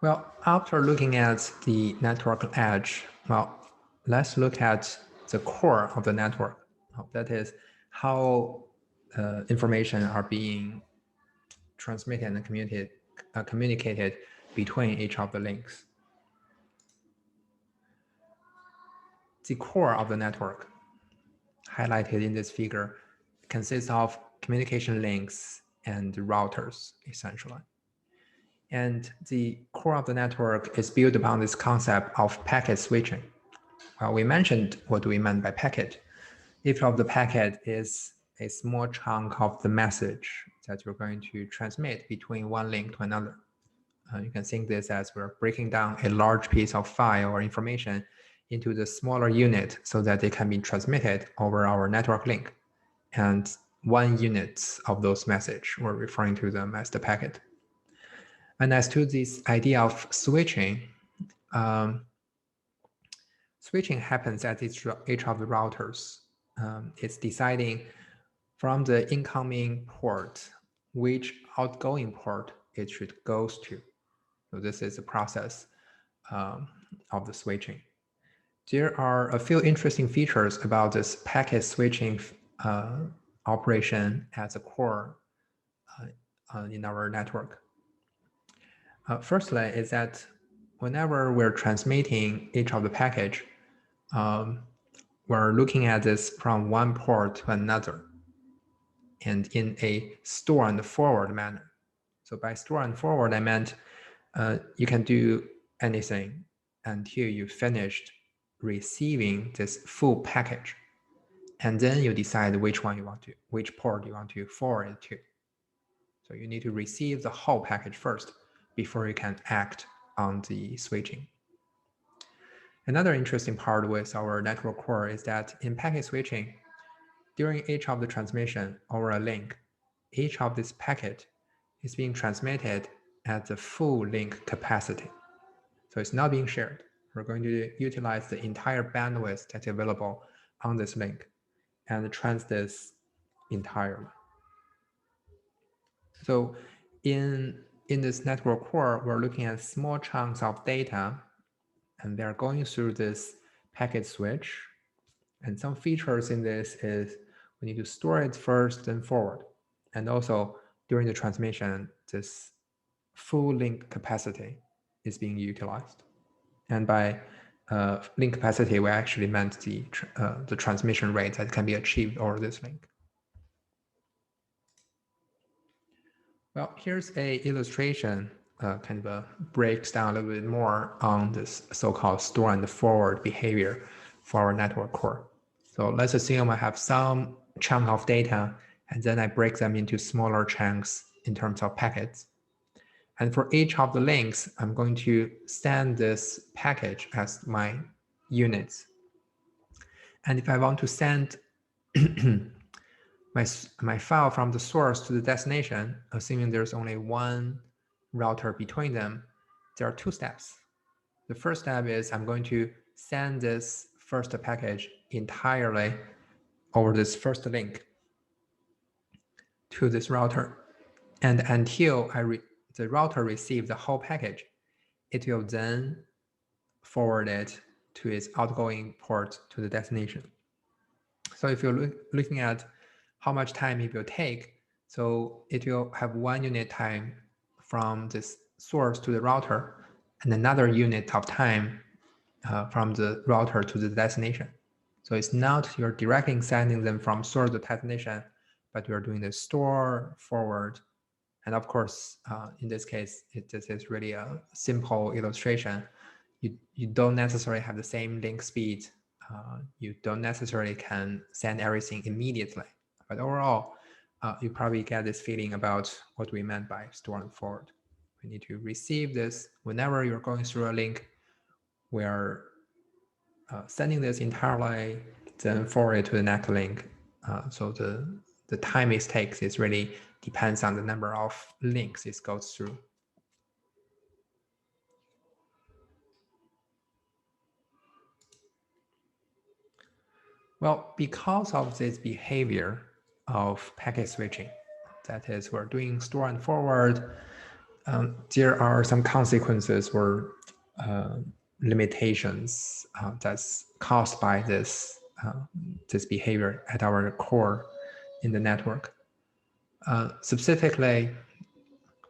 Well, after looking at the network edge, well, let's look at the core of the network. That is how information are being transmitted and communicated between each of the links. The core of the network, highlighted in this figure, consists of communication links and routers, essentially. And the core of the network is built upon this concept of packet switching. We mentioned what we meant by packet. Each of the packet is a small chunk of the message that you're going to transmit between one link to another. You can think this as we're breaking down a large piece of file or information into the smaller unit so that it can be transmitted over our network link. And one unit of those message, we're referring to them as the packet. And as to this idea of switching, switching happens at each of the routers. It's deciding from the incoming port which outgoing port it should go to. So this is the process of the switching. There are a few interesting features about this packet switching operation as a core in our network. Firstly, is that whenever we're transmitting each of the package, we're looking at this from one port to another and in a store and forward manner. So by store and forward, I meant you can do anything until you finished receiving this full package. And then you decide which port you want to forward it to. So you need to receive the whole package first before you can act on the switching. Another interesting part with our network core is that in packet switching, during each of the transmission over a link, each of this packet is being transmitted at the full link capacity. So it's not being shared. We're going to utilize the entire bandwidth that's available on this link and transmit this entirely. So in this network core, we're looking at small chunks of data, and they're going through this packet switch. And some features in this is we need to store it first, then forward. And also during the transmission, this full link capacity is being utilized. And by link capacity, we actually meant the transmission rate that can be achieved over this link. Well, here's a illustration, kind of breaks down a little bit more on this so-called store and forward behavior for our network core. So let's assume I have some chunk of data, and then I break them into smaller chunks in terms of packets. And for each of the links, I'm going to send this package as my units. And if I want to send my file from the source to the destination, assuming there's only one router between them, there are two steps. The first step is I'm going to send this first package entirely over this first link to this router. And until the router receives the whole package, it will then forward it to its outgoing port to the destination. So if you're looking at how much time it will take, so it will have 1 unit time from this source to the router and another unit of time from the router to the destination. So it's not you're directly sending them from source to destination, but you're doing the store, forward. And of course, in this case, this is really a simple illustration. You don't necessarily have the same link speed. You don't necessarily can send everything immediately. But overall, you probably get this feeling about what we meant by store and forward. We need to receive this whenever you're going through a link. We are sending this entirely, then forward it to the next link. So the time it takes is really depends on the number of links it goes through. Well, because of this behavior of packet switching, that is, we're doing store and forward, there are some consequences or limitations that's caused by this this behavior at our core in the network. Specifically,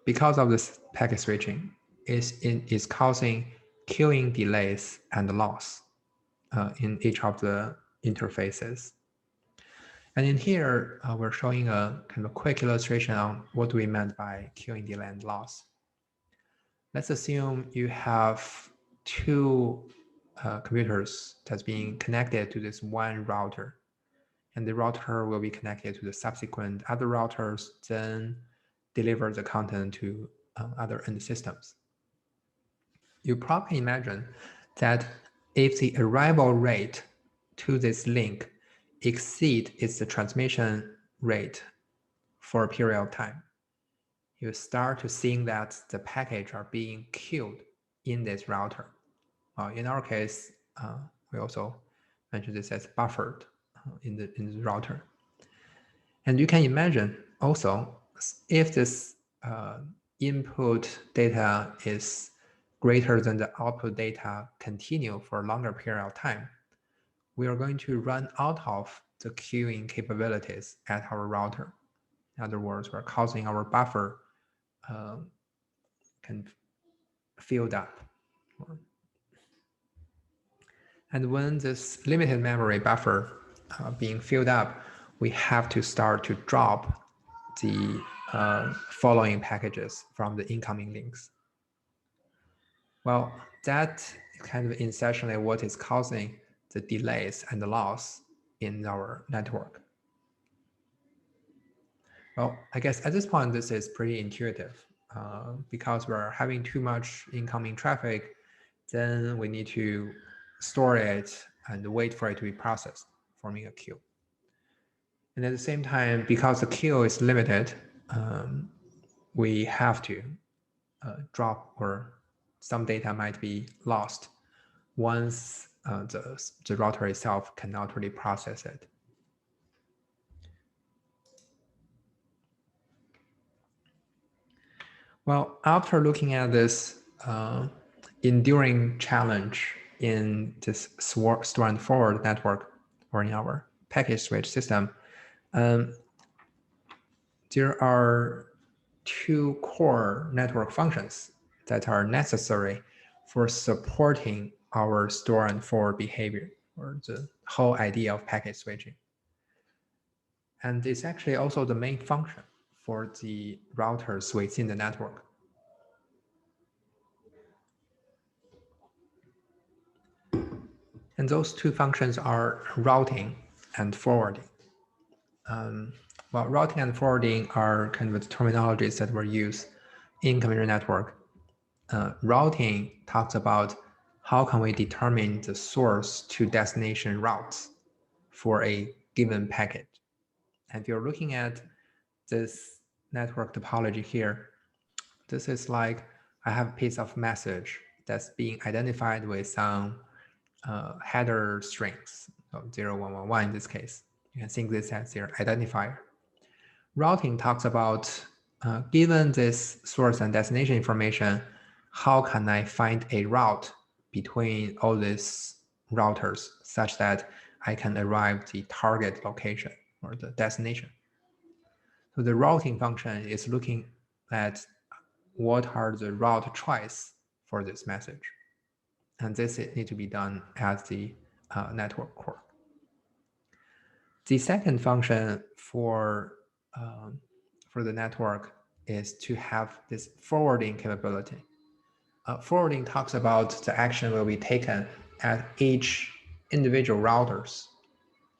because of this packet switching, is causing queuing delays and loss in each of the interfaces. And in here, we're showing a kind of a quick illustration on what we meant by queuing delay and loss. Let's assume you have two computers that's being connected to this one router, and the router will be connected to the subsequent other routers, then deliver the content to other end systems. You probably imagine that if the arrival rate to this link exceeds its transmission rate for a period of time, you start to seeing that the package are being queued in this router. In our case, we also mentioned this as buffered in the router. And you can imagine also, if this input data is greater than the output data continue for a longer period of time, we are going to run out of the queuing capabilities at our router. In other words, we're causing our buffer can filled up. And when this limited memory buffer being filled up, we have to start to drop the following packages from the incoming links. Well, that kind of essentially what is causing the delays and the loss in our network. Well, I guess at this point, this is pretty intuitive because we're having too much incoming traffic, then we need to store it and wait for it to be processed, forming a queue. And at the same time, because the queue is limited, we have to drop, or some data might be lost once the router itself cannot really process it. Well, after looking at this enduring challenge in this store and forward network, or in our packet switch system, there are two core network functions that are necessary for supporting our store and forward behavior, or the whole idea of packet switching. And it's actually also the main function for the routers within the network. And those two functions are routing and forwarding. Well, routing and forwarding are kind of the terminologies that were used in computer network. Routing talks about how can we determine the source to destination routes for a given packet. And if you're looking at this network topology here, this is like I have a piece of message that's being identified with some header strings, so 0111 in this case. You can think this as their identifier. Routing talks about, given this source and destination information, how can I find a route between all these routers such that I can arrive the target location or the destination. So the routing function is looking at what are the route choice for this message. And this needs to be done at the network core. The second function for the network is to have this forwarding capability. Forwarding talks about the action will be taken at each individual routers.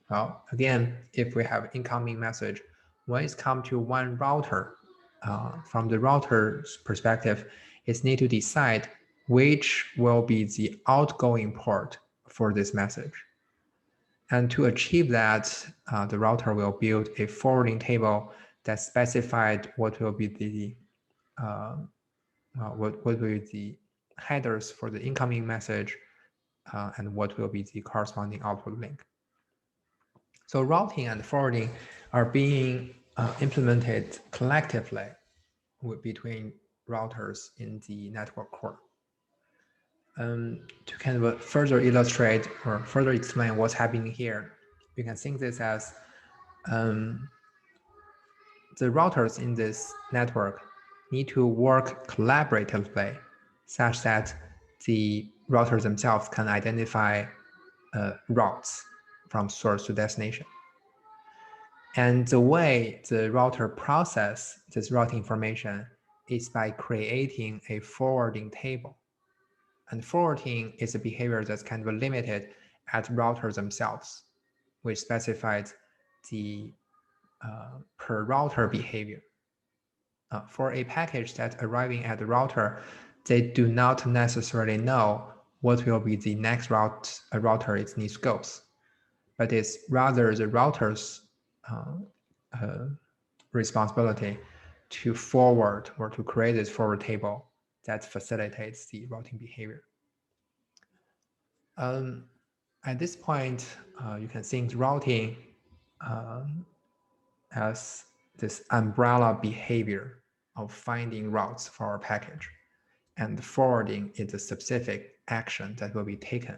Well, again, if we have incoming message, when it's come to one router, from the router's perspective, it needs to decide which will be the outgoing port for this message. And to achieve that, the router will build a forwarding table that specified what will be the what will be the headers for the incoming message, and what will be the corresponding output link. So routing and forwarding are being implemented collectively between routers in the network core. To kind of further illustrate or further explain what's happening here, you can think this as the routers in this network need to work collaboratively such that the routers themselves can identify routes from source to destination. And the way the router process this route information is by creating a forwarding table. And forwarding is a behavior that's kind of limited at routers themselves, which specifies the per router behavior. For a package that's arriving at the router, they do not necessarily know what will be the next route a router it needs goes, but it's rather the router's responsibility to forward or to create this forward table that facilitates the routing behavior. At this point, you can think routing as this umbrella behavior of finding routes for our package, and forwarding is a specific action that will be taken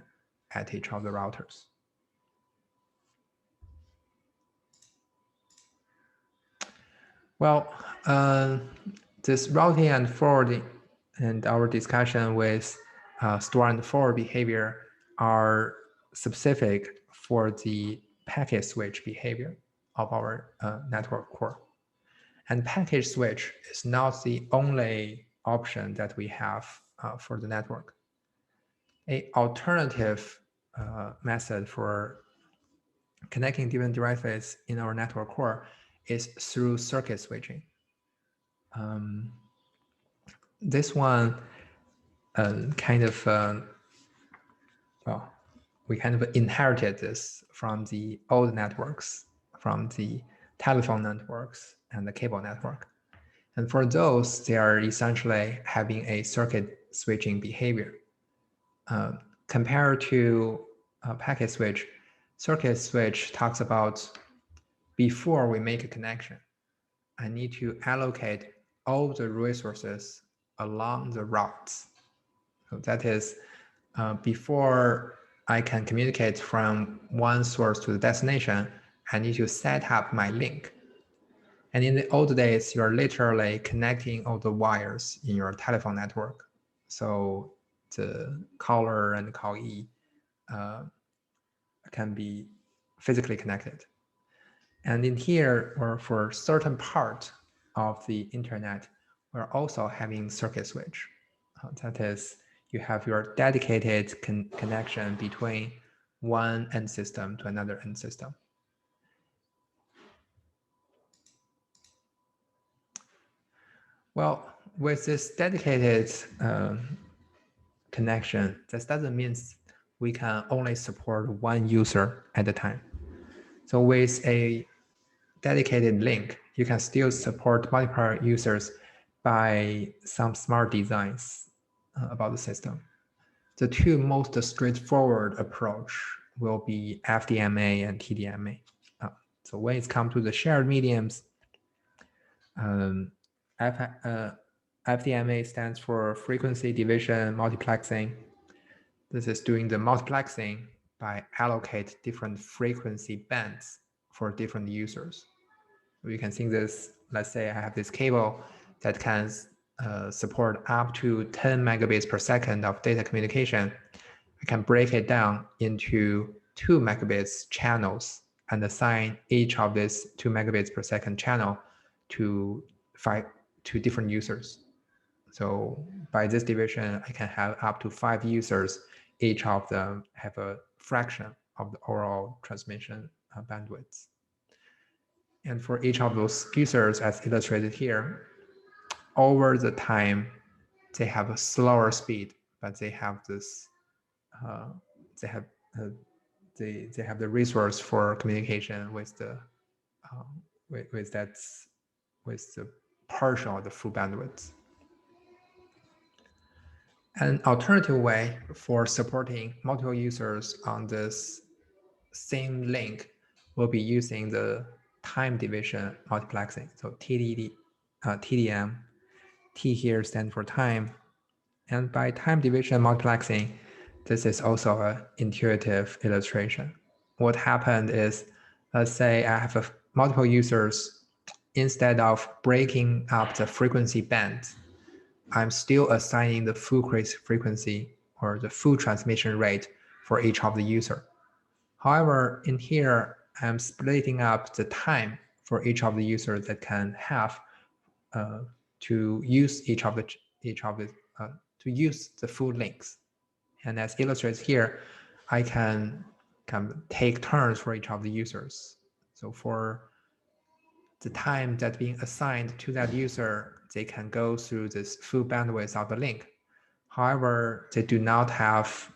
at each of the routers. Well, this routing and forwarding and our discussion with store and forward behavior are specific for the packet switch behavior of our network core. And package switch is not the only option that we have for the network. An alternative method for connecting different devices in our network core is through circuit switching. This one well, we kind of inherited this from the old networks, from the telephone networks and the cable network. And for those, they are essentially having a circuit switching behavior. Compared to packet switch, circuit switch talks about before we make a connection, I need to allocate all the resources along the routes. So that is, before I can communicate from one source to the destination, I need to set up my link. And in the old days, you're literally connecting all the wires in your telephone network. So the caller and callee can be physically connected. And in here, or for certain part of the internet, we're also having circuit switch. That is, you have your dedicated connection between one end system to another end system. Well, with this dedicated connection, that doesn't mean we can only support one user at a time. So with a dedicated link, you can still support multiple users by some smart designs about the system. The two most straightforward approach will be FDMA and TDMA. So when it comes to the shared mediums, FDMA stands for frequency division multiplexing. This is doing the multiplexing by allocate different frequency bands for different users. You can think this, let's say I have this cable that can support up to 10 megabits per second of data communication. I can break it down into 2 megabits channels and assign each of these 2 megabits per second channel to different users. So by this division, I can have up to 5 users. Each of them have a fraction of the overall transmission bandwidth. And for each of those users, as illustrated here, over the time, they have a slower speed, but they have this, they have the resource for communication with the with the partial or the full bandwidth. An alternative way for supporting multiple users on this same link will be using the time division multiplexing, so TDM. T here stands for time. And by time division multiplexing, this is also an intuitive illustration. What happened is, let's say I have multiple users. Instead of breaking up the frequency bands, I'm still assigning the full frequency or the full transmission rate for each of the user. However, in here, I'm splitting up the time for each of the users that can have to use to use the full links. And as illustrated here, I can take turns for each of the users. So for the time that being assigned to that user, they can go through this full bandwidth of the link. However, they do not have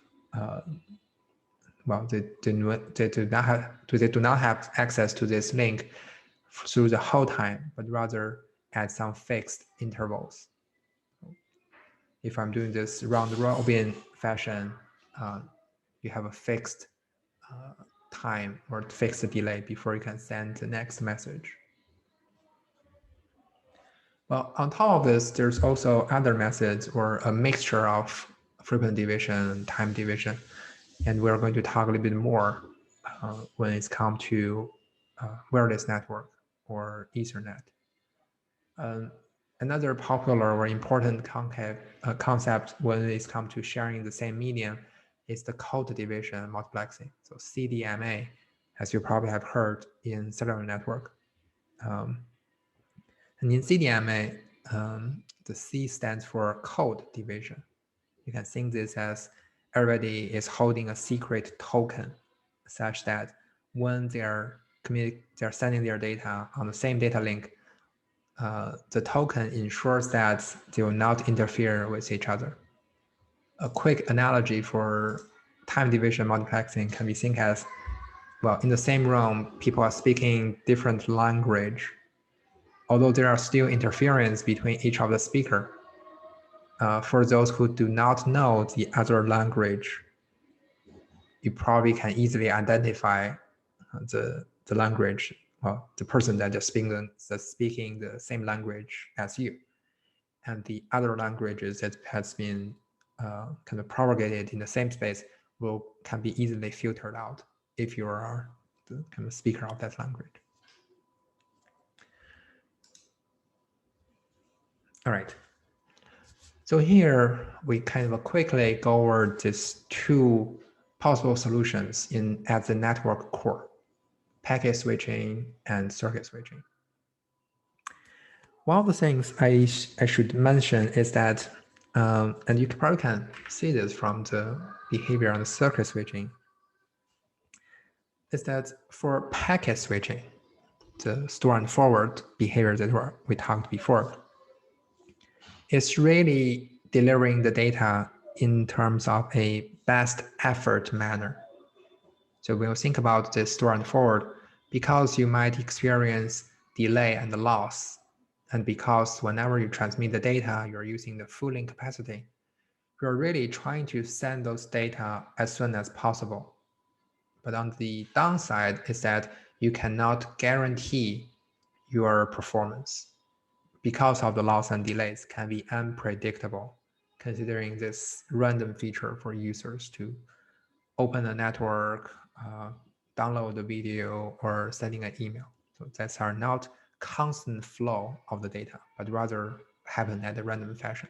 they do not have access to this link through the whole time, but rather at some fixed intervals. If I'm doing this round robin fashion, you have a fixed time or fixed delay before you can send the next message. Well, on top of this, there's also other methods or a mixture of frequency division and time division. And we're going to talk a little bit more when it's come to wireless network or Ethernet. Another popular or important concept when it's come to sharing the same medium is the code division multiplexing. So CDMA, as you probably have heard in cellular network. And in CDMA, the C stands for code division. You can think this as everybody is holding a secret token, such that when they're sending their data on the same data link, the token ensures that they will not interfere with each other. A quick analogy for time division multiplexing can be seen as, well, in the same room, people are speaking different language. Although there are still interference between each of the speaker, for those who do not know the other language, you probably can easily identify the language, well, the person that is speaking the same language as you. And the other languages that has been kind of propagated in the same space can be easily filtered out if you are the kind of speaker of that language. All right. So here we kind of quickly go over these two possible solutions at the network core, packet switching and circuit switching. One of the things I should mention is that, and you probably can see this from the behavior on the circuit switching, is that for packet switching, the store and forward behavior that we talked before, it's really delivering the data in terms of a best effort manner. So when you think about the store and forward, because you might experience delay and loss, and because whenever you transmit the data, you're using the full link capacity, you're really trying to send those data as soon as possible. But on the downside is that you cannot guarantee your performance because of the loss and delays can be unpredictable, considering this random feature for users to open a network, download the video, or sending an email. So that's are not constant flow of the data, but rather happen at a random fashion.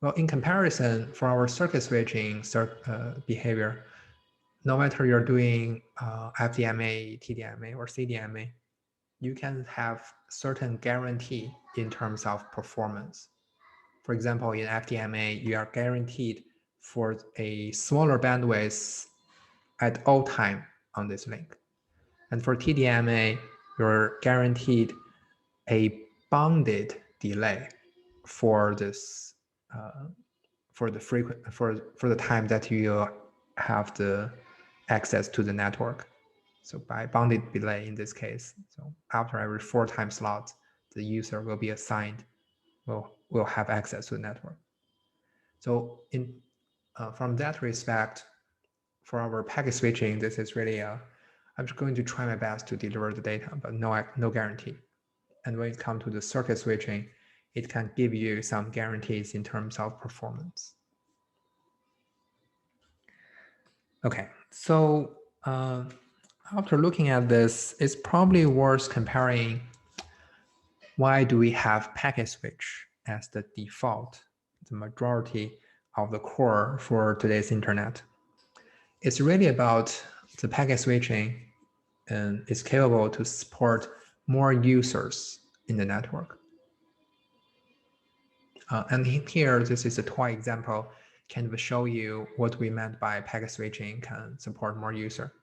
Well, in comparison, for our circuit switching behavior, no matter you're doing FDMA, TDMA, or CDMA, you can have certain guarantee in terms of performance. For example, in FDMA, you are guaranteed for a smaller bandwidth at all time on this link. And for TDMA, you're guaranteed a bounded delay for this for the time that you have the access to the network. So by bounded delay in this case, so after every 4 time slot, the user will be assigned, will have access to the network. So from that respect, for our packet switching, this is really I'm just going to try my best to deliver the data, but no guarantee. And when it comes to the circuit switching, it can give you some guarantees in terms of performance. Okay, so after looking at this, it's probably worth comparing why do we have packet switch as the default, the majority of the core for today's internet. It's really about the packet switching and is capable to support more users in the network. And here, this is a toy example, kind of show you what we meant by packet switching can support more user.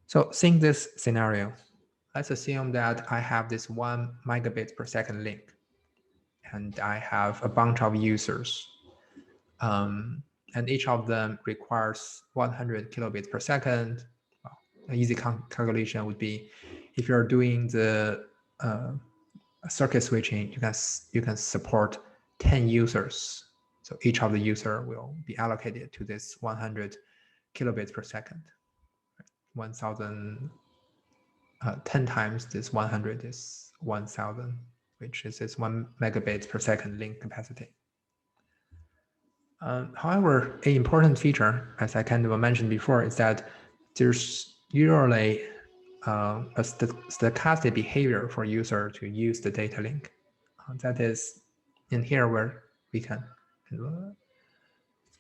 So think this scenario. Let's assume that I have this 1 megabit per second link, and I have a bunch of users. And each of them requires 100 kilobits per second. Well, an easy calculation would be, if you're doing the circuit switching, you can support 10 users. So each of the user will be allocated to this 100 kilobits per second. 1,000, 10 times this 100 is 1,000, which is this 1 megabits per second link capacity. However, an important feature, as I kind of mentioned before, is that there's usually a stochastic behavior for user to use the data link. That is in here where we can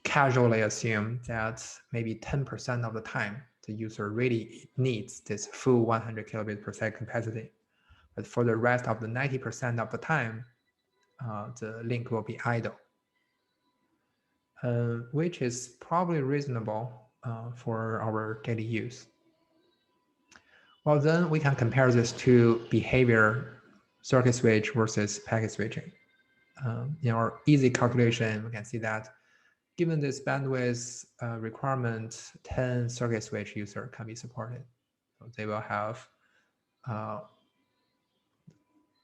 casually assume that maybe 10% of the time the user really needs this full 100 kilobits per second capacity. But for the rest of the 90% of the time, the link will be idle. Which is probably reasonable for our daily use. Well, then we can compare this to behavior circuit switch versus packet switching. In our easy calculation, we can see that given this bandwidth requirement, 10 circuit switch user can be supported. So they will have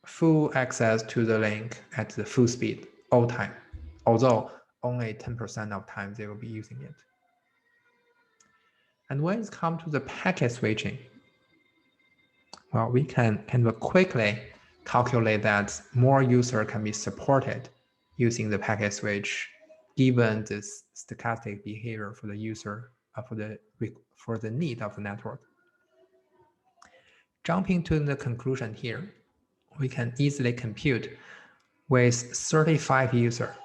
full access to the link at the full speed all time, although only 10% of time they will be using it. And when it comes to the packet switching, well, we can kind of quickly calculate that more user can be supported using the packet switch, given this stochastic behavior for the user, for the need of the network. Jumping to the conclusion here, we can easily compute with 35 users,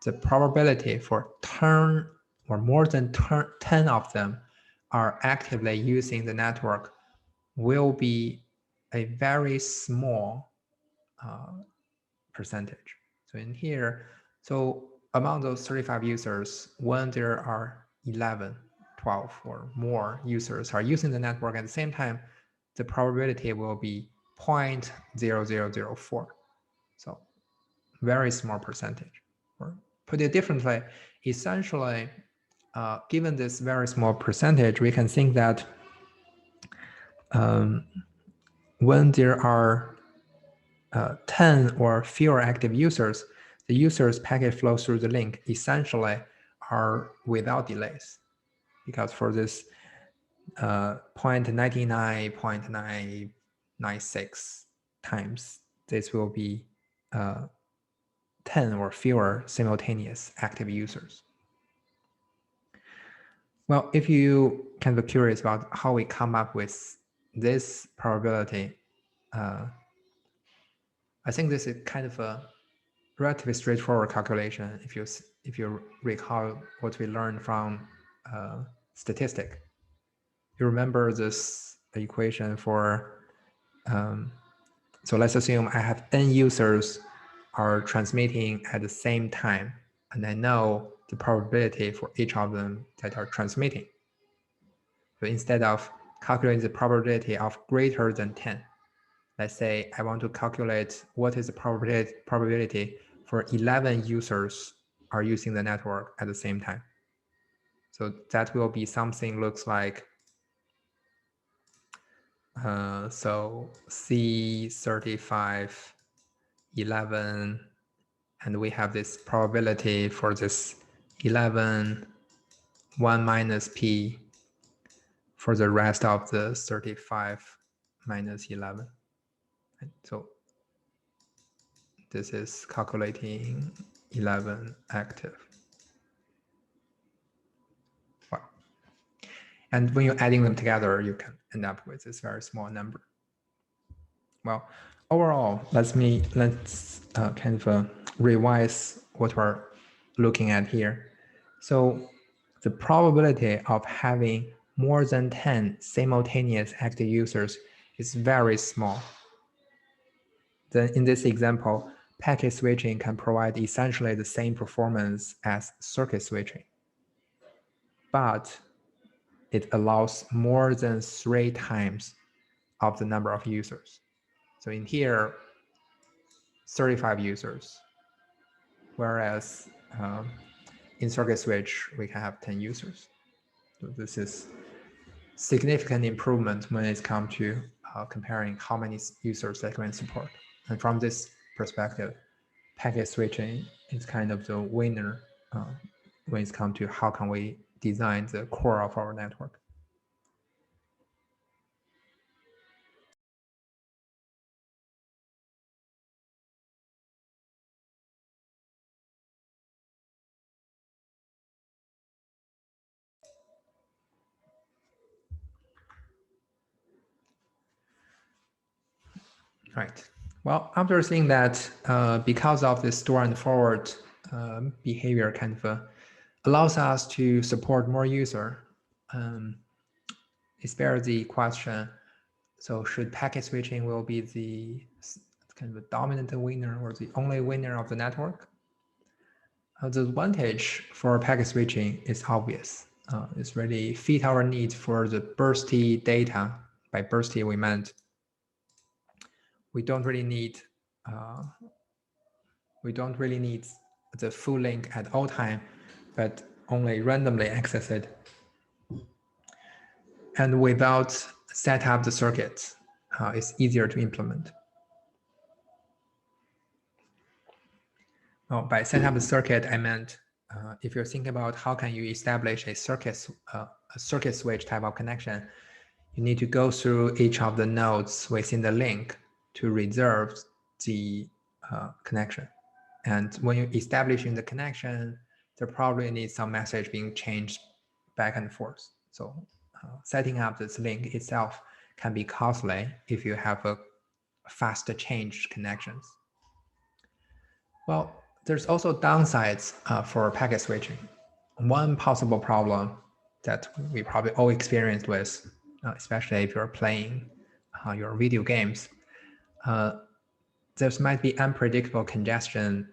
the probability for 10 or more than 10 of them are actively using the network will be a very small percentage. So in here, so among those 35 users, when there are 11, 12 or more users are using the network at the same time, the probability will be 0.0004. So very small percentage. Or put it differently, essentially, given this very small percentage, we can think that when there are 10 or fewer active users, the user's packet flow through the link essentially are without delays. Because for this 0.99.996 times, this will be 10 or fewer simultaneous active users. Well, if you kind of curious about how we come up with this probability, I think this is kind of a relatively straightforward calculation if you recall what we learned from statistic. You remember this equation for, so let's assume I have n users are transmitting at the same time, and I know the probability for each of them that are transmitting. So instead of calculating the probability of greater than 10, let's say I want to calculate what is the probability for 11 users are using the network at the same time. So that will be something looks like, so C35, 11, and we have this probability for this 11, 1 minus P for the rest of the 35 minus 11. So this is calculating 11 active. Wow. And when you're adding them together, you can end up with this very small number. Well, overall, let's kind of revise what we're looking at here. So the probability of having more than 10 simultaneous active users is very small. Then in this example, packet switching can provide essentially the same performance as circuit switching, but it allows more than 3 times of the number of users. So in here, 35 users, whereas in circuit switch, we can have 10 users. So this is significant improvement when it comes to comparing how many users they can support. And from this perspective, packet switching is kind of the winner when it comes to how can we design the core of our network. Right. Well, after seeing that, because of the store and forward behavior kind of allows us to support more user, it's bears the question, so should packet switching will be the kind of a dominant winner or the only winner of the network? The advantage for packet switching is obvious. It's really fit our needs for the bursty data. By bursty, we meant we don't really need the full link at all time, but only randomly access it. And without set up the circuits, it's easier to implement. Oh, by set up the circuit, I meant if you're thinking about how can you establish a circuit switch type of connection, you need to go through each of the nodes within the link to reserve the connection. And when you're establishing the connection, there probably needs some message being changed back and forth. So setting up this link itself can be costly if you have a fast change connections. Well, there's also downsides for packet switching. One possible problem that we probably all experienced with, especially if you're playing your video games, there might be unpredictable congestion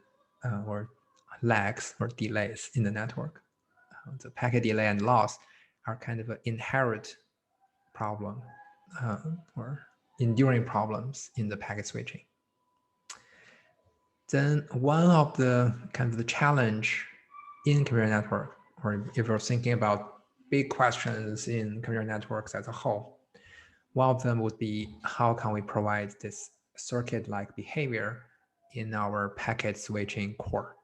or lags or delays in the network. The packet delay and loss are kind of an inherent problem or enduring problems in the packet switching. Then one of the kind of the challenge in computer network, or if you're thinking about big questions in computer networks as a whole, one of them would be how can we provide this circuit-like behavior in our packet switching core?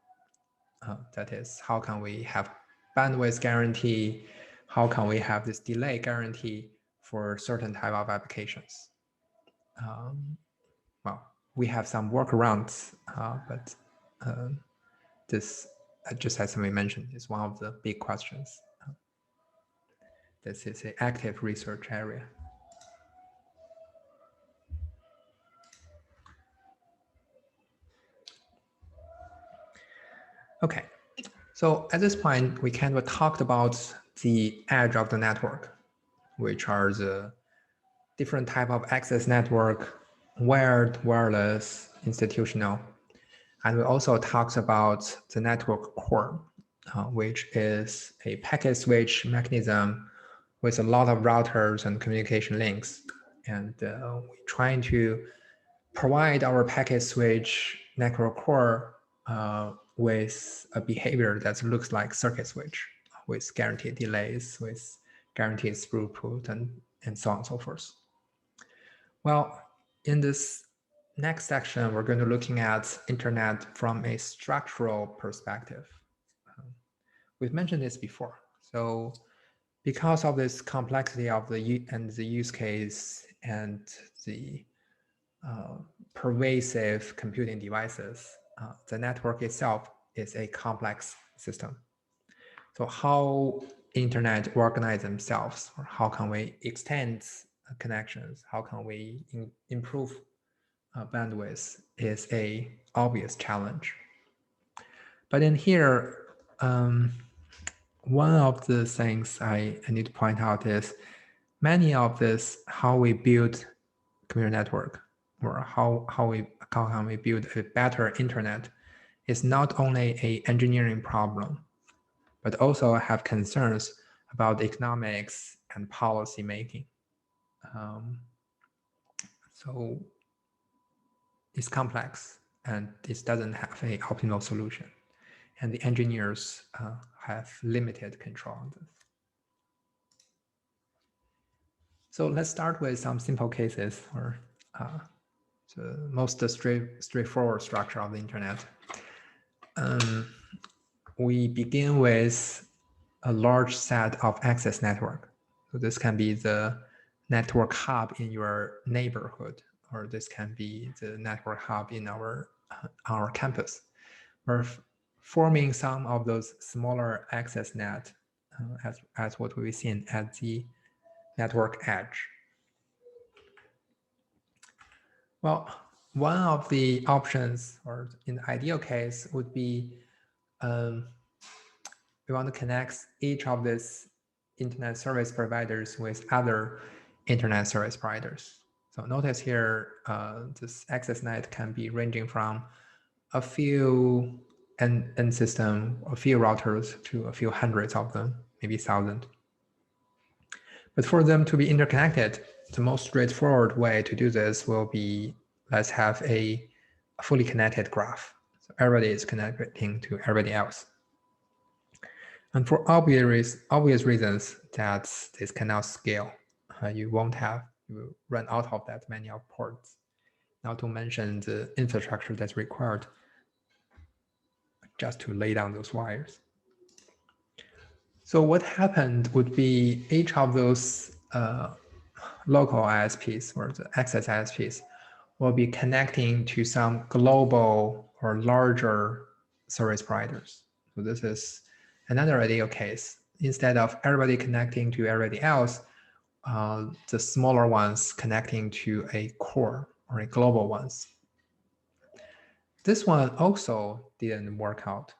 That is, how can we have bandwidth guarantee? How can we have this delay guarantee for certain type of applications? Well, we have some workarounds, but this, just as we mentioned, is one of the big questions. This is an active research area. Okay, so at this point, we kind of talked about the edge of the network, which are the different type of access network, wired, wireless, institutional. And we also talked about the network core, which is a packet switch mechanism with a lot of routers and communication links. And we're trying to provide our packet switch network core with a behavior that looks like circuit switch, with guaranteed delays, with guaranteed throughput, and so on and so forth. Well, in this next section, we're going to looking at internet from a structural perspective. We've mentioned this before. So because of this complexity of the use case and the pervasive computing devices. The network itself is a complex system. So how internet organize themselves, or how can we extend connections? How can we improve bandwidth is a obvious challenge. But in here, one of the things I need to point out is many of this, how we build computer network, or how can we build a better internet, is not only an engineering problem, but also have concerns about economics and policy making. So it's complex and this doesn't have an optimal solution. And the engineers have limited control on this. So let's start with some simple cases, or the most straightforward structure of the internet. We begin with a large set of access network. So this can be the network hub in your neighborhood, or this can be the network hub in our campus. We're forming some of those smaller access net as what we've seen at the network edge. Well, one of the options, or in the ideal case, would be we want to connect each of these internet service providers with other internet service providers. So notice here, this access net can be ranging from a few end system, a few routers to a few hundreds of them, maybe 1,000. But for them to be interconnected, the most straightforward way to do this will be, let's have a fully connected graph. So everybody is connecting to everybody else. And for obvious reasons that this cannot scale, you will run out of that many of ports. Not to mention the infrastructure that's required just to lay down those wires. So what happened would be each of those local ISPs, or the access ISPs, will be connecting to some global or larger service providers. So this is another ideal case. Instead of everybody connecting to everybody else, the smaller ones connecting to a core or a global ones. This one also didn't work out.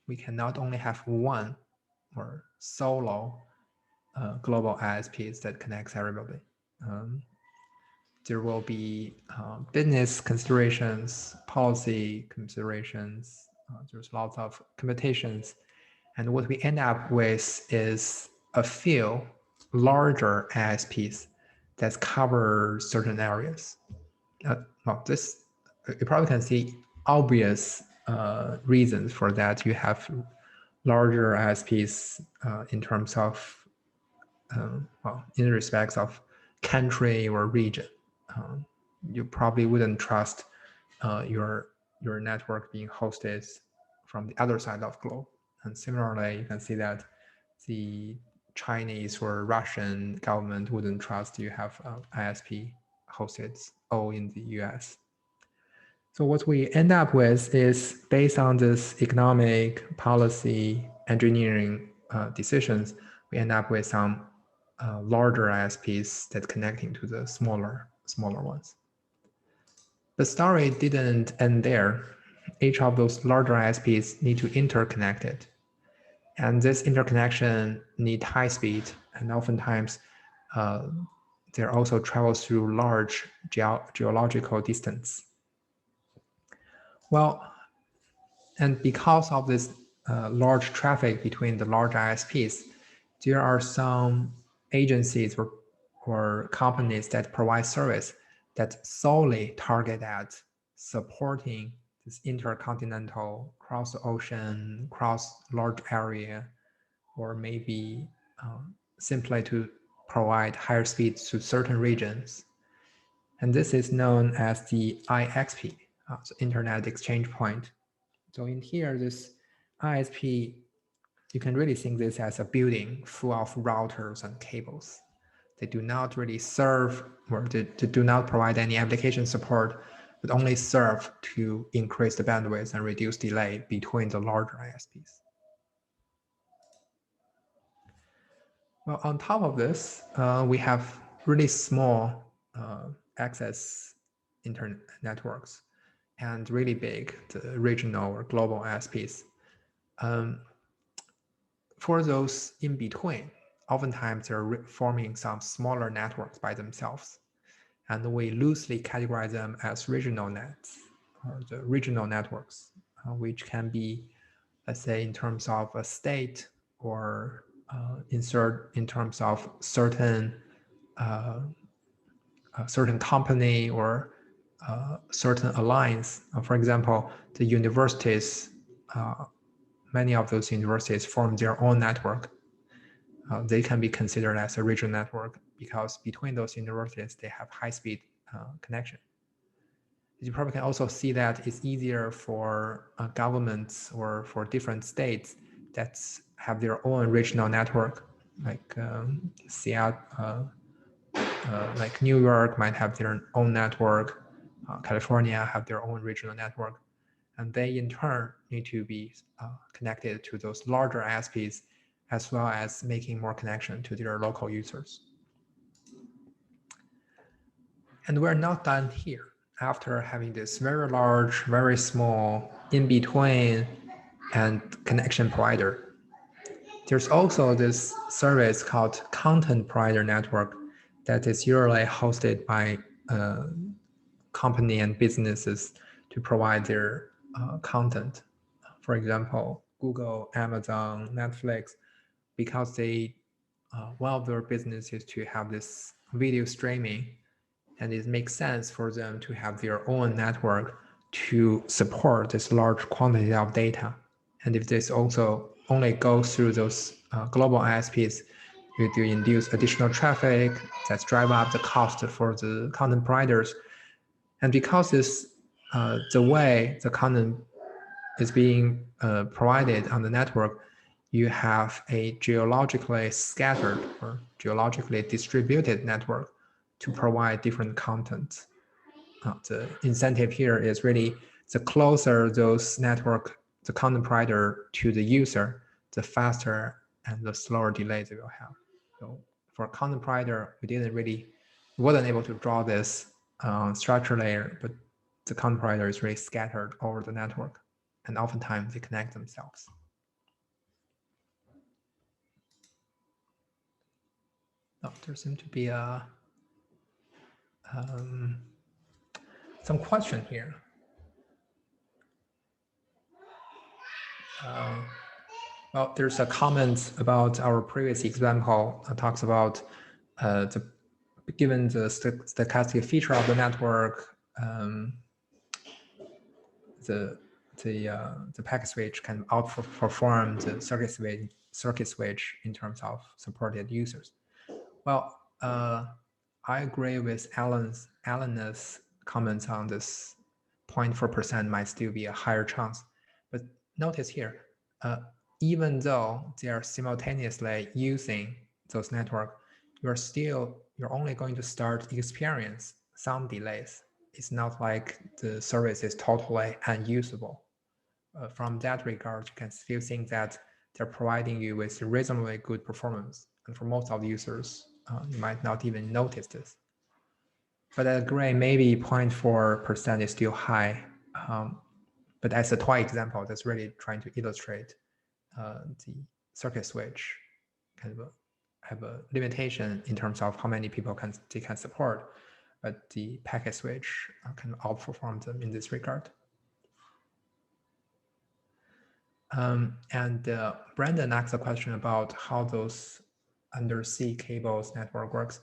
We can not only have one or solo global ISPs that connects everybody. There will be business considerations, policy considerations. There's lots of competitions. And what we end up with is a few larger ISPs that cover certain areas. Well, this, you probably can see obvious reasons for that. You have larger ISPs in terms of, well, in respects of country or region. You probably wouldn't trust your network being hosted from the other side of the globe. And similarly, you can see that the Chinese or Russian government wouldn't trust you have ISP hosted all in the US. So what we end up with is, based on this economic, policy, engineering decisions, we end up with some larger ISPs that connecting to the smaller ones. The story didn't end there. Each of those larger ISPs need to interconnect it. And this interconnection need high speed, and oftentimes they also travel through large geological distance. Well, and because of this large traffic between the large ISPs, there are some agencies or companies that provide service that solely target at supporting this intercontinental, cross the ocean, cross large area, or maybe simply to provide higher speeds to certain regions. And this is known as the IXP, so Internet Exchange Point. So in here, this ISP, you can really think this as a building full of routers and cables. They do not really serve, or they do not provide any application support, but only serve to increase the bandwidth and reduce delay between the larger ISPs. Well, on top of this, we have really small access internet networks and really big, the regional or global ISPs. For those in between, oftentimes they're forming some smaller networks by themselves. And we loosely categorize them as regional nets or the regional networks, which can be, let's say, in terms of a state or insert in terms of certain certain company or certain alliance. For example, the universities, many of those universities form their own network. They can be considered as a regional network because between those universities, they have high-speed connection. You probably can also see that it's easier for governments or for different states that have their own regional network, like Seattle, like New York might have their own network, California have their own regional network, and they in turn need to be connected to those larger ISPs as well as making more connection to their local users. And we're not done here. After having this very large, very small, in-between and connection provider, there's also this service called content provider network that is usually hosted by company and businesses to provide their content. For example, Google, Amazon, Netflix, because they one of their business is to have this video streaming, and it makes sense for them to have their own network to support this large quantity of data. And if this also only goes through those global ISPs, you do induce additional traffic that drive up the cost for the content providers. And because this, the way the content is being provided on the network, you have a geologically scattered or geologically distributed network to provide different content. The incentive here is really the closer those network, the content provider to the user, the faster and the slower delay they will have. So for content provider, wasn't able to draw this structure layer, but the content provider is really scattered over the network, and oftentimes they connect themselves. Oh, there seems to be a some question here. Well, there's a comment about our previous example that talks about given the stochastic feature of the network, the packet switch can outperform the circuit switch in terms of supported users. Well, I agree with Alan's comments on this 0.4% might still be a higher chance. But notice here, even though they are simultaneously using those networks, you're only going to start experience some delays. It's not like the service is totally unusable. From that regard, you can still think that they're providing you with reasonably good performance. And for most of the users, you might not even notice this. But I agree, maybe 0.4% is still high. But as a toy example, that's really trying to illustrate the circuit switch kind of have a limitation in terms of how many people they can support, but the packet switch can outperform them in this regard. And Brandon asked a question about how those undersea cables network works.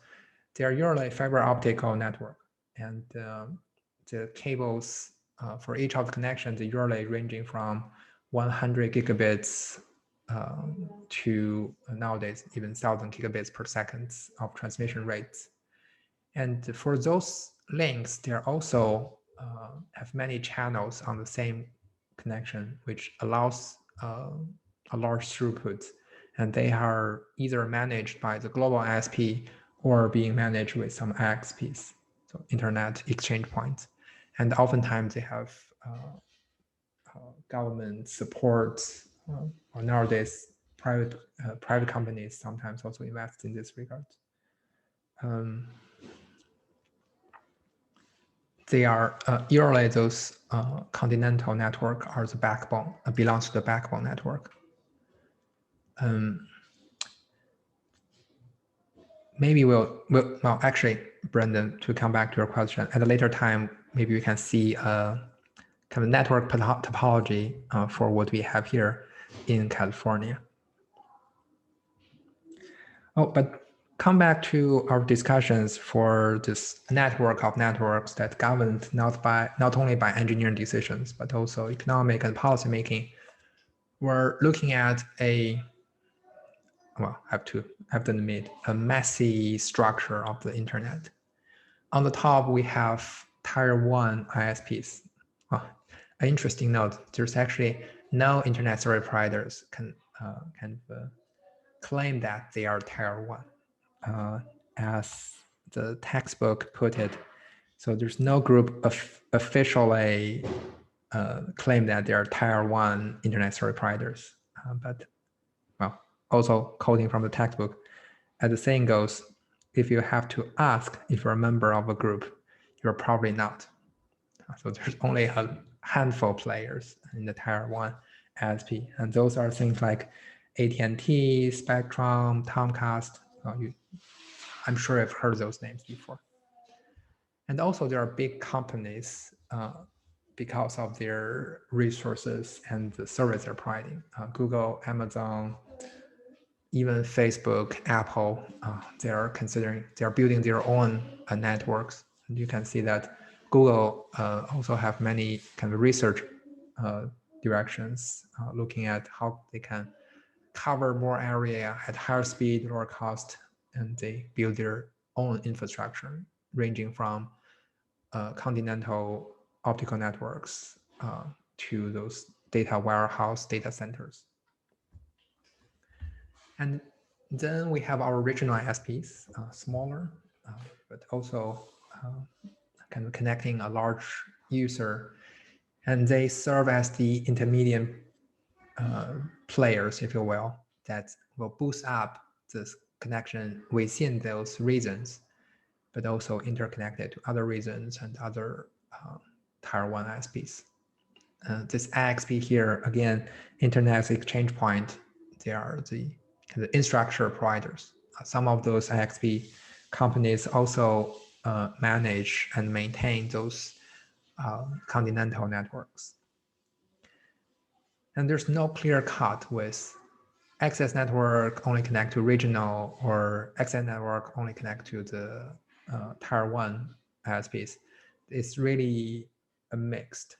They are usually fiber optical network, and the cables for each of the connections are usually ranging from 100 gigabits to nowadays even 1,000 gigabits per second of transmission rates. And for those links, they also have many channels on the same connection, which allows a large throughput. And they are either managed by the global ISP or being managed with some IXPs, so internet exchange points. And oftentimes they have government support, or nowadays private companies sometimes also invest in this regard. They are usually those continental network are the backbone, belongs to the backbone network. Maybe well, actually, Brendan, to come back to your question, at a later time, maybe we can see kind of network topology for what we have here in California. Oh, but come back to our discussions for this network of networks that governed not only by engineering decisions, but also economic and policy making. We're looking at well, I have to admit, a messy structure of the internet. On the top, we have tier 1 ISPs. Oh, an interesting note, there's actually no internet service providers can claim that they are tier 1. As the textbook put it, so there's no group officially claim that they are tier 1 internet service providers. But well, also quoting from the textbook, as the saying goes, if you have to ask if you're a member of a group, you're probably not. So there's only a handful of players in the tier 1 ISP, and those are things like AT&T, Spectrum, Comcast. I'm sure I've heard those names before. And also there are big companies because of their resources and the service they're providing. Google, Amazon, even Facebook, Apple, they're building their own networks. And you can see that Google also have many kind of research directions looking at how they can cover more area at higher speed, lower cost, and they build their own infrastructure, ranging from continental optical networks to those data warehouse data centers. And then we have our regional ISPs, smaller, but also kind of connecting a large user. And they serve as the intermediate players, if you will, that will boost up this connection within those regions, but also interconnected to other regions and other tier 1 ISPs. This IXP here, again, Internet Exchange Point, they are the infrastructure providers. Some of those IXP companies also manage and maintain those continental networks. And there's no clear cut with access network only connect to regional or access network only connect to the tier 1 ISPs. It's really a mixed.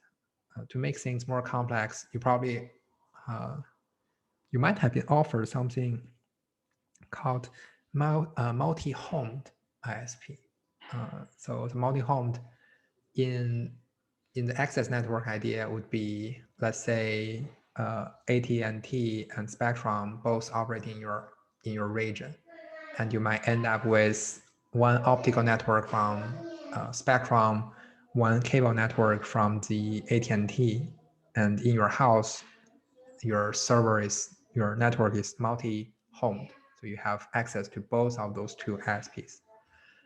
To make things more complex, you probably you might have been offered something called multi-homed ISP. So the multi-homed in the access network idea would be, let's say, AT&T and Spectrum both operate in your region, and you might end up with one optical network from Spectrum, one cable network from the AT&T, and in your house, your network is multi-homed, so you have access to both of those two ISPs.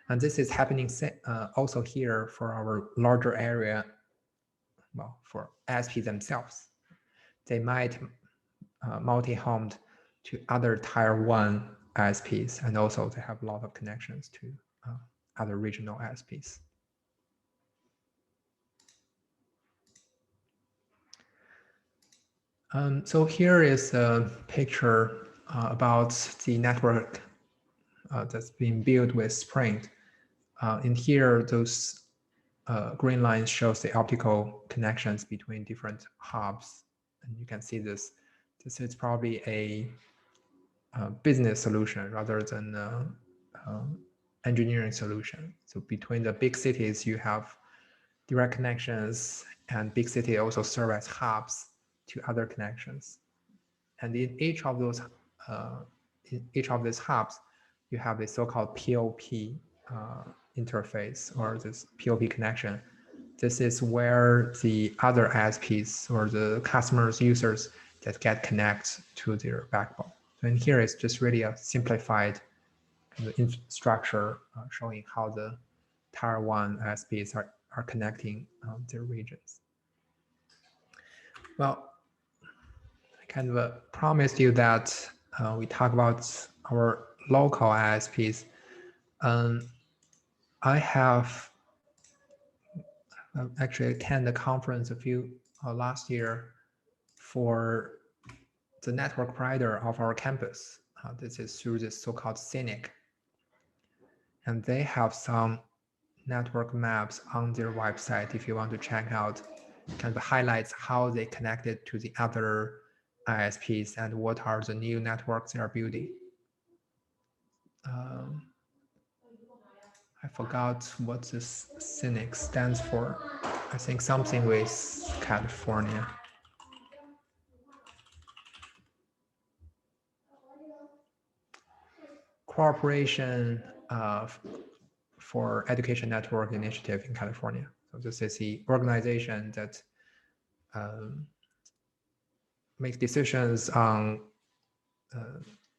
And this is happening also here for our larger area. Well, for ISP themselves, they might multi-homed to other tier 1 ISPs, and also they have a lot of connections to other regional ISPs. So here is a picture about the network that's being built with Sprint. In here, those green lines shows the optical connections between different hubs. And you can see this. This is probably a business solution rather than engineering solution. So between the big cities, you have direct connections, and big city also serve as hubs to other connections. And in each of those, these hubs, you have the so-called POP interface, or this POP connection this is where the other ISPs or the customers, users that get connect to their backbone. So in here, it's just really a simplified kind of infrastructure showing how the Tier 1 ISPs are connecting their regions. Well, I kind of promised you that we talk about our local ISPs. I have actually attended a conference last year for the network provider of our campus. This is through this so-called SYNIC. And they have some network maps on their website if you want to check out, kind of highlights how they connected to the other ISPs and what are the new networks they are building. I forgot what this SYNIC stands for. I think something with California. Cooperation for Education Network Initiative in California. So this is the organization that makes decisions on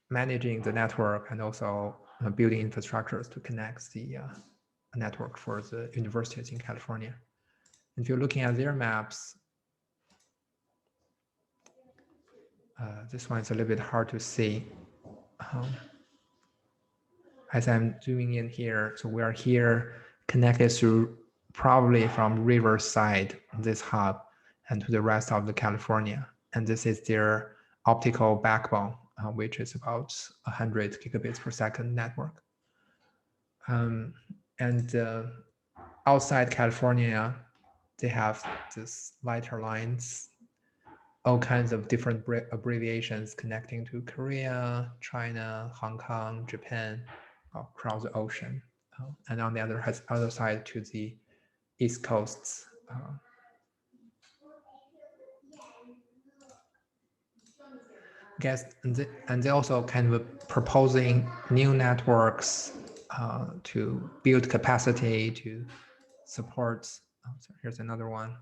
managing the network and also building infrastructures to connect the network for the universities in California. If you're looking at their maps, this one is a little bit hard to see. As I'm zooming in here, so we are here connected through probably from Riverside, this hub, and to the rest of the California. And this is their optical backbone, which is about 100 gigabits per second network. Outside California, they have these lighter lines, all kinds of different abbreviations connecting to Korea, China, Hong Kong, Japan, across the ocean. And on the other side to the East Coast. And they also kind of proposing new networks to build capacity to support. So here's another one,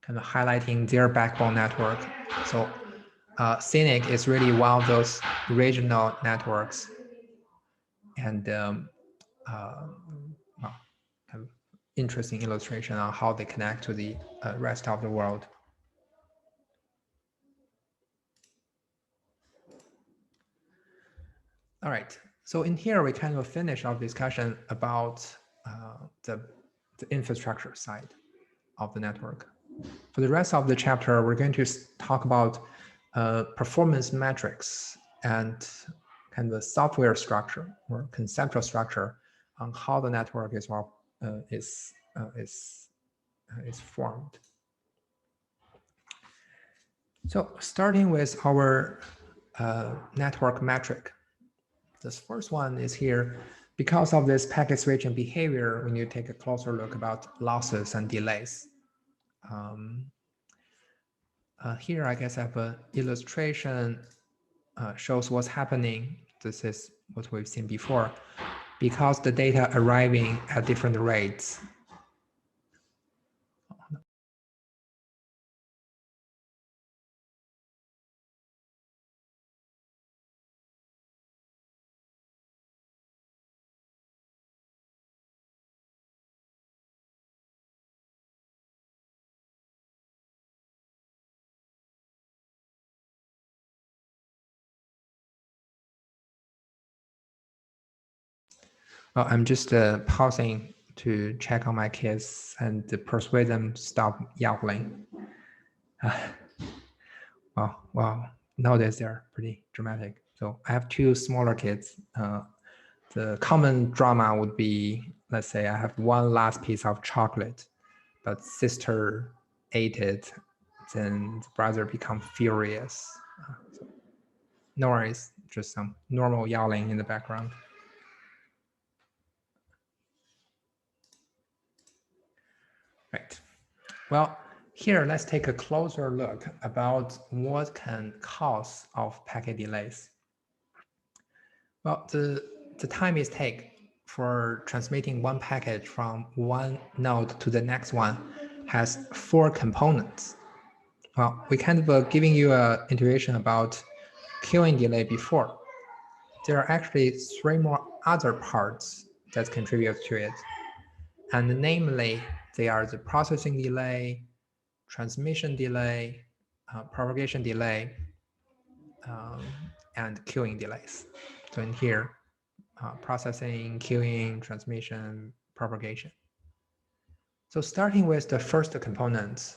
kind of highlighting their backbone network. So SYNIC is really one of those regional networks, and kind of interesting illustration on how they connect to the rest of the world. All right, so in here, we kind of finish our discussion about the infrastructure side of the network. For the rest of the chapter, we're going to talk about performance metrics and kind of the software structure or conceptual structure on how the network is formed. So starting with our network metric. This first one is here. Because of this packet switching behavior, we need to take a closer look about losses and delays. Here, I guess I have an illustration shows what's happening. This is what we've seen before. Because the data arriving at different rates, well, I'm just pausing to check on my kids and to persuade them stop yowling. Well, nowadays they're pretty dramatic. So I have two smaller kids. The common drama would be, let's say I have one last piece of chocolate, but sister ate it, then the brother become furious. So no worries, just some normal yelling in the background. Right. Well, here let's take a closer look about what can cause of packet delays. Well, the time it takes for transmitting one packet from one node to the next one has 4 components. Well, we kind of giving you an intuition about queuing delay before. There are actually 3 more other parts that contribute to it. And namely, they are the processing delay, transmission delay, propagation delay, and queuing delays. So in here, processing, queuing, transmission, propagation. So starting with the first component,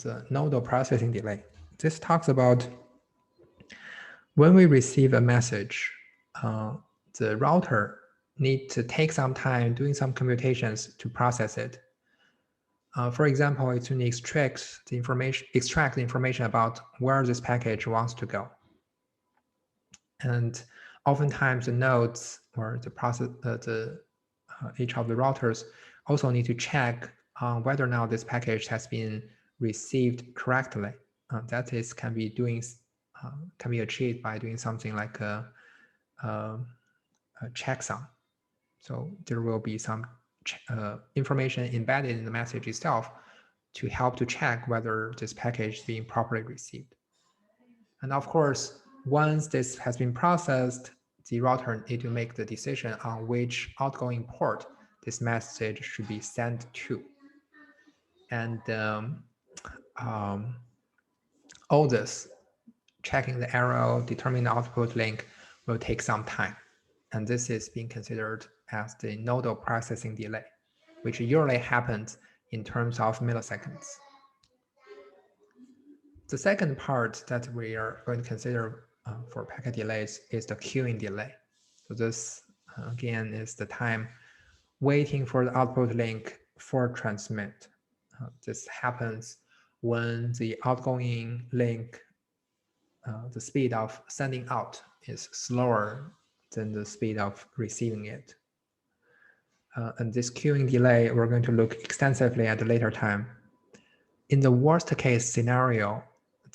the nodal processing delay. This talks about when we receive a message, the router need to take some time doing some computations to process it. For example, it will extract the information about where this package wants to go. And oftentimes the nodes or the process, each of the routers also need to check whether or not this package has been received correctly. That is can be achieved by doing something like a checksum. So there will be some information embedded in the message itself to help to check whether this package is being properly received. And of course, once this has been processed, the router needs to make the decision on which outgoing port this message should be sent to. And all this, checking the arrow, determining the output link, will take some time. And this is being considered as the nodal processing delay, which usually happens in terms of milliseconds. The second part that we are going to consider for packet delays is the queuing delay. So this, again, is the time waiting for the output link for transmit. This happens when the outgoing link, the speed of sending out is slower than the speed of receiving it. And this queuing delay, we're going to look extensively at a later time. In the worst case scenario,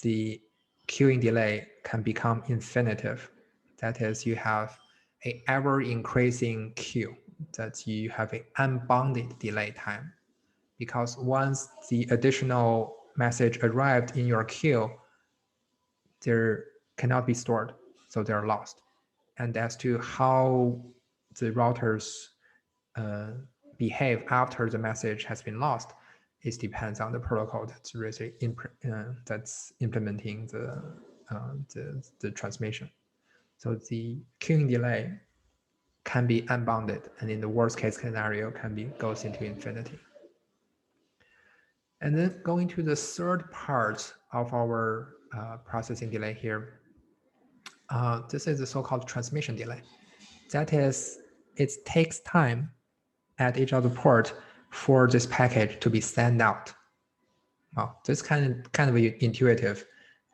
the queuing delay can become infinitive. That is, you have an ever increasing queue, that you have an unbounded delay time. Because once the additional message arrived in your queue, they cannot be stored, so they're lost. And as to how the routers behave after the message has been lost, it depends on the protocol that's really that's implementing the transmission. So the queuing delay can be unbounded, and in the worst case scenario, goes into infinity. And then going to the third part of our processing delay here, this is the so-called transmission delay. That is, it takes time at each of the port for this package to be sent out. Well, this kind of intuitive.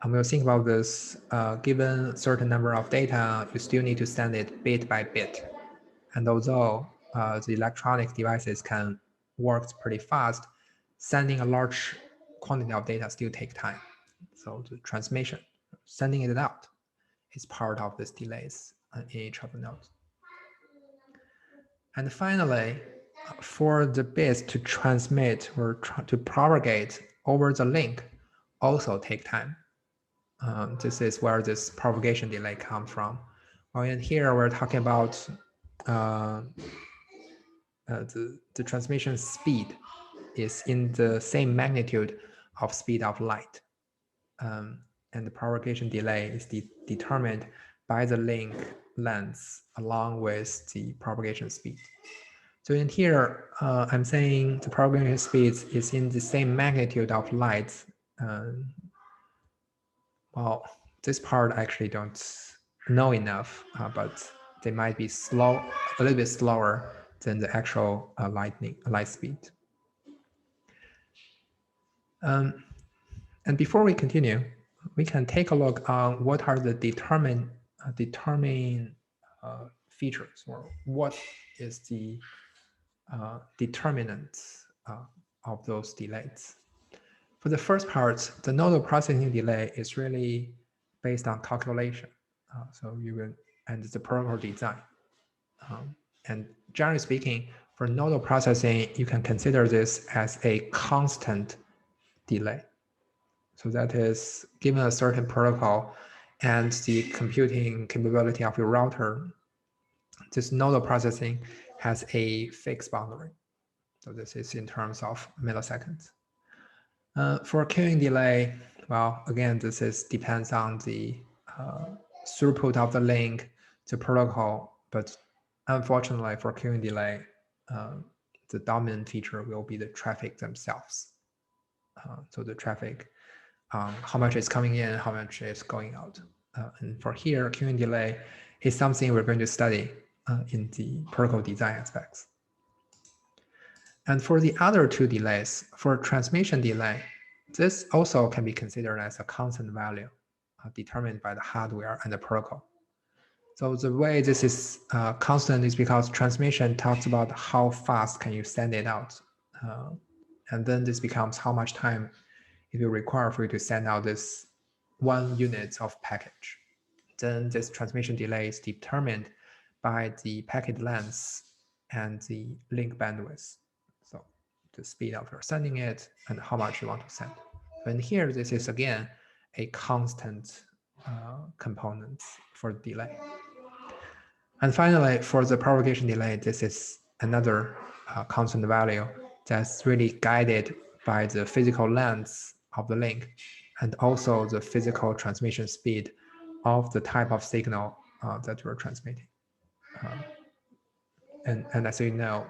We'll think about this. Given a certain number of data, you still need to send it bit by bit. And although the electronic devices can work pretty fast, sending a large quantity of data still take time. So the transmission, sending it out, is part of this delays in each of the nodes. And finally, for the bits to transmit or to propagate over the link also take time. This is where this propagation delay comes from. And here we're talking about the transmission speed is in the same magnitude of speed of light. And the propagation delay is determined by the link length along with the propagation speed. So in here, I'm saying the propagation speed is in the same magnitude of light. Well, this part I actually don't know enough, but they might be a little bit slower than the actual light speed. And before we continue, we can take a look on what are the determining features, or what is the determinants of those delays. For the first part, the nodal processing delay is really based on calculation. So and the protocol design. And generally speaking, for nodal processing, you can consider this as a constant delay. So that is given a certain protocol and the computing capability of your router, this nodal processing has a fixed boundary. So this is in terms of milliseconds. For queuing delay, well, again, this is depends on the throughput of the link, the protocol, but unfortunately for queuing delay, the dominant feature will be the traffic themselves. So the traffic, how much is coming in, how much is going out. And for here, queuing delay is something we're going to study in the protocol design aspects. And for the other two delays, for transmission delay, this also can be considered as a constant value determined by the hardware and the protocol. So the way this is constant is because transmission talks about how fast can you send it out. And then this becomes how much time it will require for you to send out this 1 unit of package. Then this transmission delay is determined by the packet length and the link bandwidth. So the speed of your sending it and how much you want to send. And here, this is again a constant component for delay. And finally, for the propagation delay, this is another constant value that's really guided by the physical length of the link and also the physical transmission speed of the type of signal that you're transmitting. And as you know,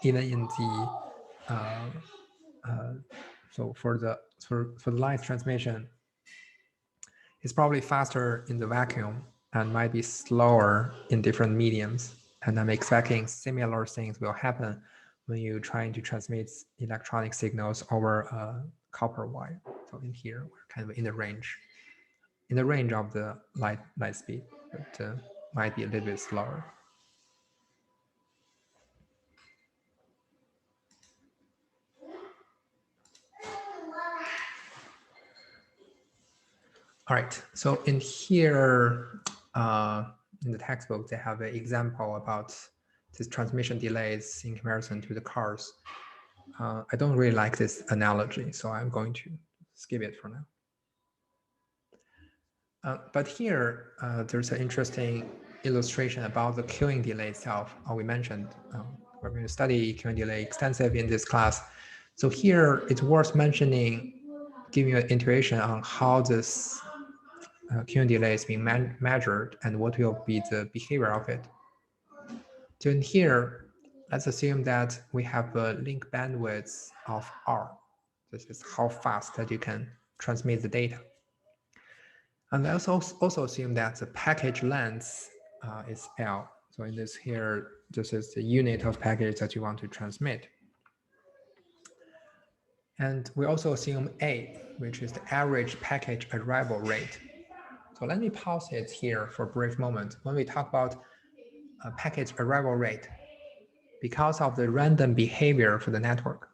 even in the so for the light transmission, it's probably faster in the vacuum and might be slower in different mediums. And I'm expecting similar things will happen when you're trying to transmit electronic signals over copper wire. So in here, we're kind of in the range of the light speed, but might be a little bit slower. All right, so in here, in the textbook, they have an example about this transmission delays in comparison to the cars. I don't really like this analogy, so I'm going to skip it for now. But here, there's an interesting illustration about the queuing delay itself. We mentioned we're going to study queuing delay extensive in this class. So here, it's worth mentioning, giving you an intuition on how this queuing delay is being measured and what will be the behavior of it. So in here, let's assume that we have a link bandwidth of R. This is how fast that you can transmit the data. And let's also assume that the package length is L. So in this here, this is the unit of package that you want to transmit. And we also assume A, which is the average package arrival rate. So let me pause it here for a brief moment. When we talk about package arrival rate, because of the random behavior for the network,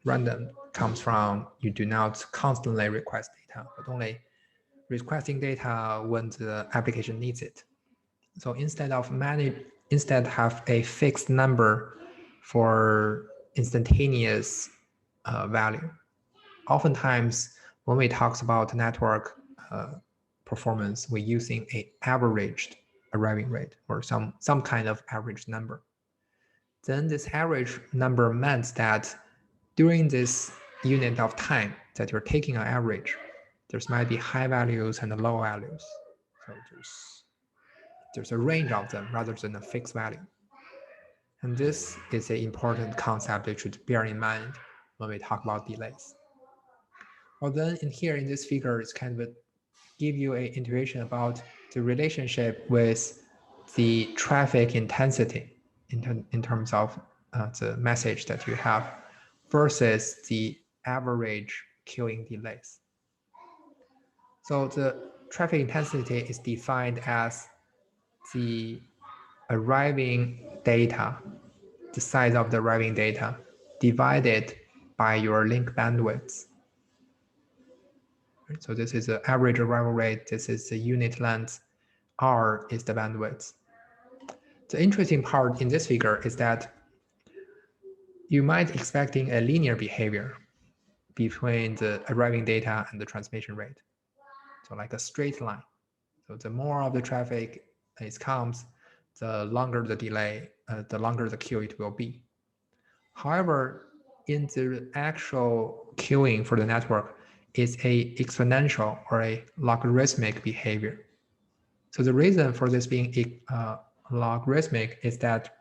random comes from you do not constantly request data, but only requesting data when the application needs it. So instead have a fixed number for instantaneous value. Oftentimes, when we talk about network performance, we're using an averaged arriving rate or some kind of average number. Then this average number meant that during this unit of time that you're taking an average, there might be high values and low values. So there's a range of them rather than a fixed value. And this is an important concept that you should bear in mind when we talk about delays. Well, then in here in this figure, it's kind of give you an intuition about the relationship with the traffic intensity in terms of the message that you have versus the average queuing delays. So the traffic intensity is defined as the arriving data, the size of the arriving data divided by your link bandwidth. So this is the average arrival rate. This is the unit length. R is the bandwidth. The interesting part in this figure is that you might expecting a linear behavior between the arriving data and the transmission rate. So like a straight line. So the more of the traffic it comes, the longer the delay, the longer the queue it will be. However, in the actual queuing for the network, it's a exponential or a logarithmic behavior. So the reason for this being logarithmic is that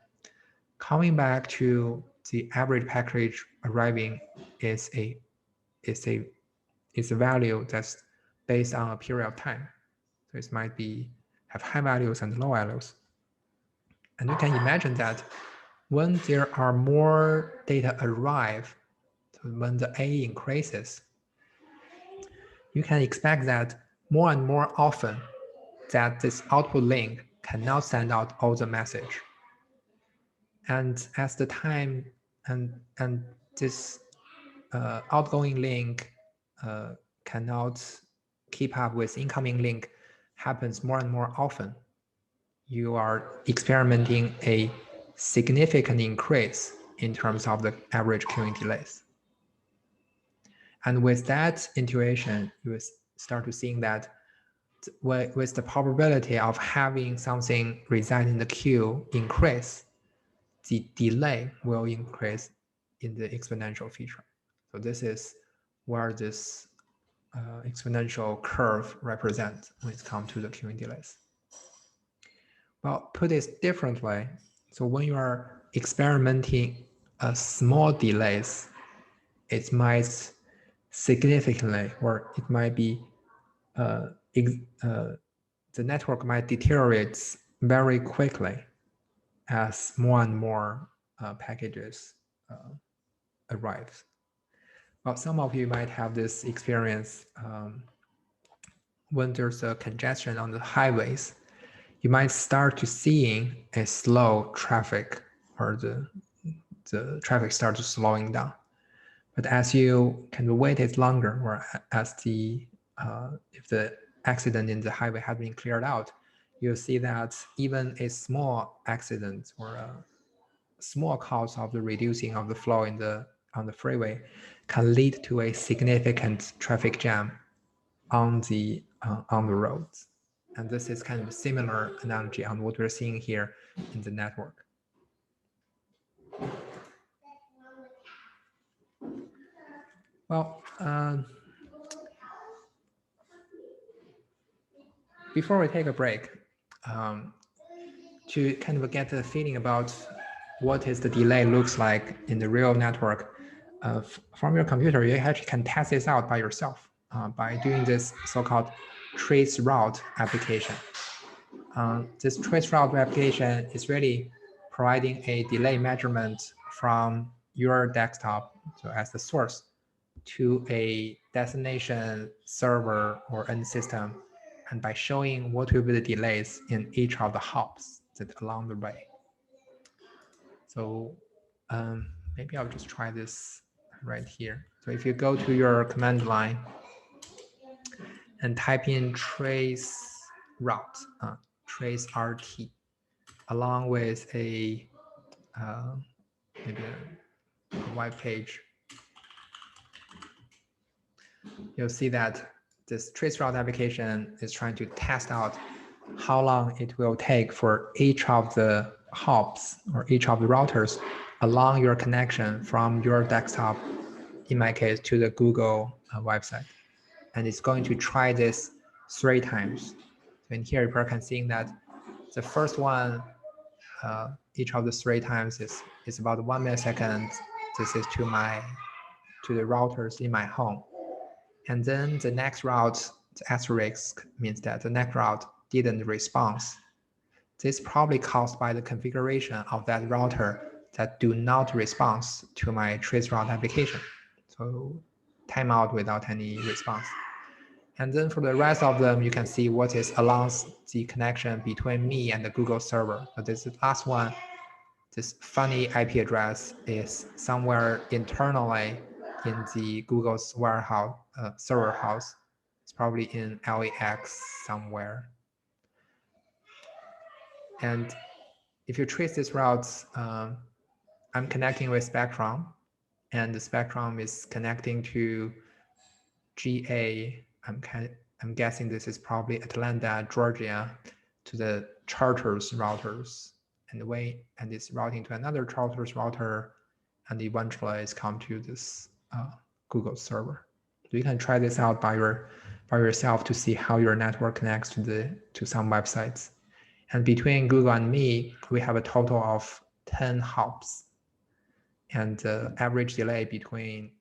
coming back to the average package arriving is a value that's based on a period of time. So it might be have high values and low values. And you can imagine that when there are more data arrive, so when the A increases, you can expect that more and more often that this output link cannot send out all the message. And as the time and this outgoing link cannot keep up with incoming link happens more and more often, you are experimenting a significant increase in terms of the average queuing delays. And with that intuition, you will start to seeing that with the probability of having something reside in the queue increase, the delay will increase in the exponential feature. So this is where this exponential curve represents when it comes to the queuing delays. Well, put it differently, so when you are experimenting a small delays, it might significantly, or it might be, the network might deteriorate very quickly as more and more packages arrive. Well, some of you might have this experience when there's a congestion on the highways. You might start to seeing a slow traffic, or the traffic starts slowing down. But as you kind of wait it longer, or as the if the accident in the highway has been cleared out, you'll see that even a small accident or a small cause of the reducing of the flow on the freeway can lead to a significant traffic jam on the roads. And this is kind of a similar analogy on what we're seeing here in the network. Well, before we take a break, to kind of get a feeling about what is the delay looks like in the real network, from your computer, you actually can test this out by yourself by doing this so-called trace route application. This trace route application is really providing a delay measurement from your desktop, so as the source, to a destination server or end system, and by showing what will be the delays in each of the hops that along the way. So maybe I'll just try this right here. So if you go to your command line and type in trace route, trace RT, along with a maybe a web page, you'll see that this trace route application is trying to test out how long it will take for each of the hops or each of the routers along your connection from your desktop, in my case, to the Google website. And it's going to try this 3 times. So in here, you can see that the first one, each of the 3 times is about 1 millisecond. This is to the routers in my home. And then the next route, the asterisk, means that the next route didn't respond. This is probably caused by the configuration of that router that do not respond to my trace route application. So timeout without any response. And then for the rest of them, you can see what is along the connection between me and the Google server. So this last one, this funny IP address is somewhere internally in the Google's warehouse, server house. It's probably in LAX somewhere. And if you trace these routes, I'm connecting with Spectrum, and the Spectrum is connecting to GA. I'm guessing this is probably Atlanta, Georgia, to the Charters routers, and it's routing to another Charters router, and eventually it's come to this Google server. So you can try this out by yourself to see how your network connects to some websites. And between Google and me, we have a total of 10 hops. And the average delay between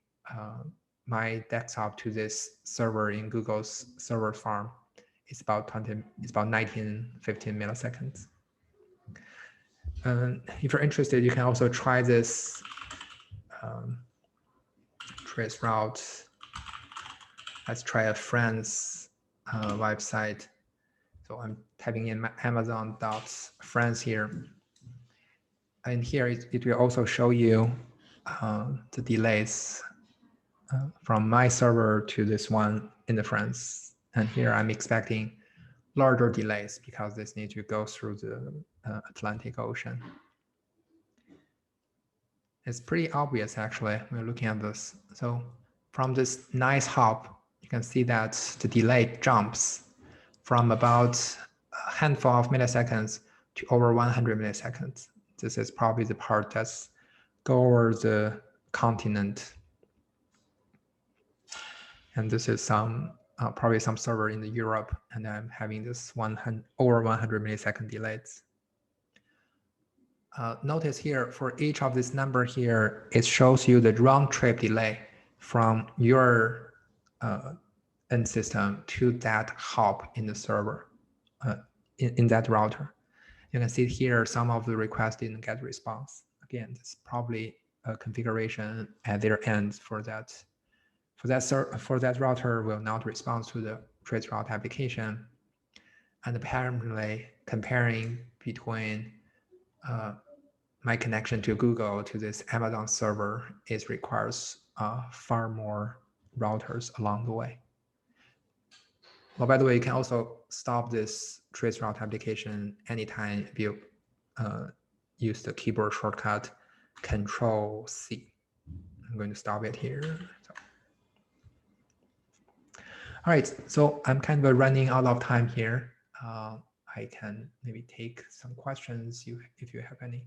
my desktop to this server in Google's server farm is about 15 milliseconds. If you're interested, you can also try this trace route. Let's try a friend's website. So I'm typing in Amazon.friends here. And here it will also show you the delays from my server to this one in the friends. And here I'm expecting larger delays because this needs to go through the Atlantic Ocean. It's pretty obvious actually when you're looking at this. So from this nice hop, you can see that the delay jumps from about a handful of milliseconds to over 100 milliseconds. This is probably the part that's go over the continent. And this is probably some server in Europe, and I'm having this over 100 millisecond delays. Notice here, for each of this number here, it shows you the round trip delay from your end system to that hop in the server, in that router. You can see here some of the requests didn't get response. Again, it's probably a configuration at their end for that. For that router will not respond to the trace route application. And apparently comparing between my connection to Google to this Amazon server requires far more routers along the way. Well, by the way, you can also stop this trace route application anytime if you use the keyboard shortcut Control-C. I'm going to stop it here. So. All right, so I'm kind of running out of time here. I can maybe take some questions if you have any.